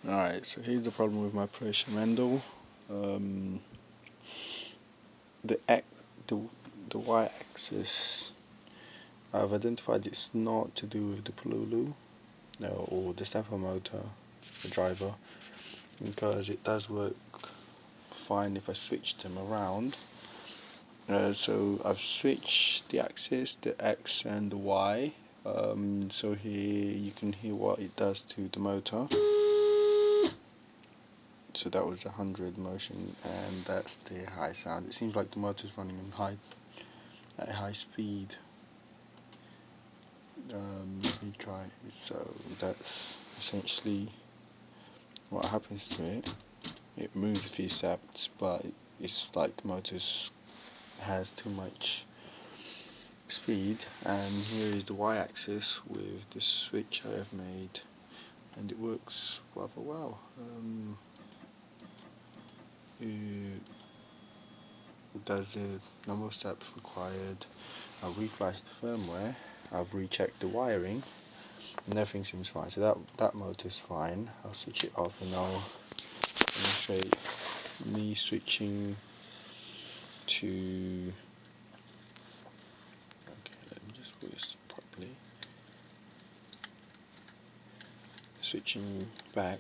Alright, so here's the problem with my pressure handle. The the y-axis, I've identified it's not to do with the pololu or the stepper motor, the driver, because it does work fine if I switch them around. So I've switched the axis, the X and the Y. So here you can hear what it does to the motor. So that was 100 motion, and that's the high sound. It seems like the motor's running at high speed. Let me try. So that's essentially what happens to it. It moves a few steps, but it's like the motor has too much speed. And here is the y-axis with the switch I have made, and it works rather well. It does the number of steps required. I've reflashed the firmware, I've rechecked the wiring, and everything seems fine. So that motor is fine. I'll switch it off and I'll demonstrate me switching to. Okay, let me just put this properly. Switching back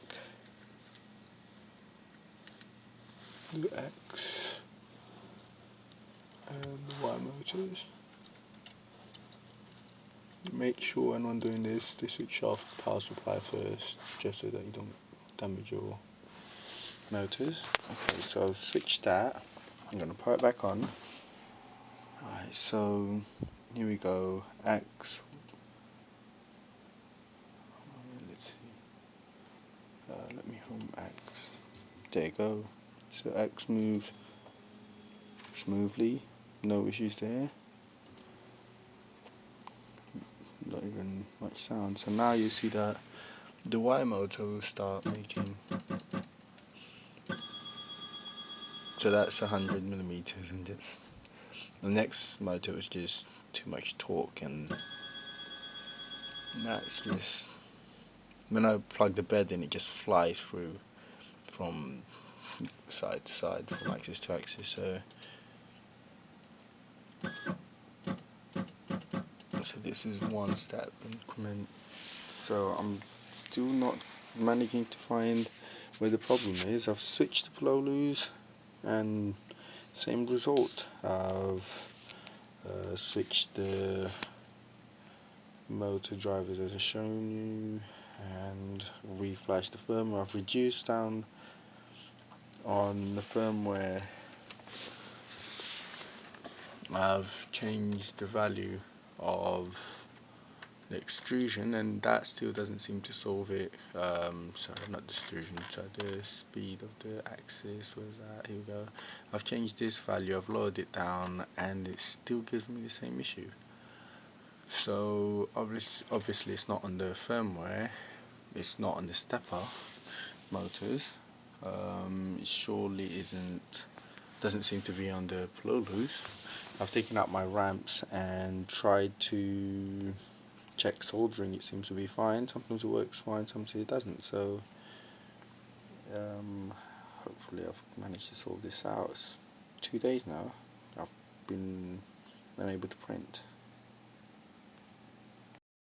the X and the Y motors. Make sure when doing this, they switch off the power supply first, just so that you don't damage your motors. Okay, so I've switched that. I'm going to put it back on. Alright, so here we go. X. Let's see. Let me home X. There you go. So X moves smoothly, no issues there. Not even much sound. So now you see that the Y motor will start making. So that's 100 millimeters, and it's the next motor was just too much torque, and that's just when I plug the bed in, it just flies through from side to side, from axis to axis. So this is one step increment. So I'm still not managing to find where the problem is. I've switched the pololus and same result. I've switched the motor drivers as I've shown you and reflashed the firmware. I've reduced down on the firmware. I've changed the value of the extrusion, and that still doesn't seem to solve it. Sorry, not the extrusion, so the speed of the axis was that. Here we go. I've changed this value, I've lowered it down, and it still gives me the same issue. So obviously it's not on the firmware, it's not on the stepper motors. It surely doesn't seem to be on the pololus. I've taken out my ramps and tried to check soldering. It seems to be fine. Sometimes it works fine, sometimes it doesn't. So hopefully I've managed to solve this out. It's 2 days now I've been unable to print.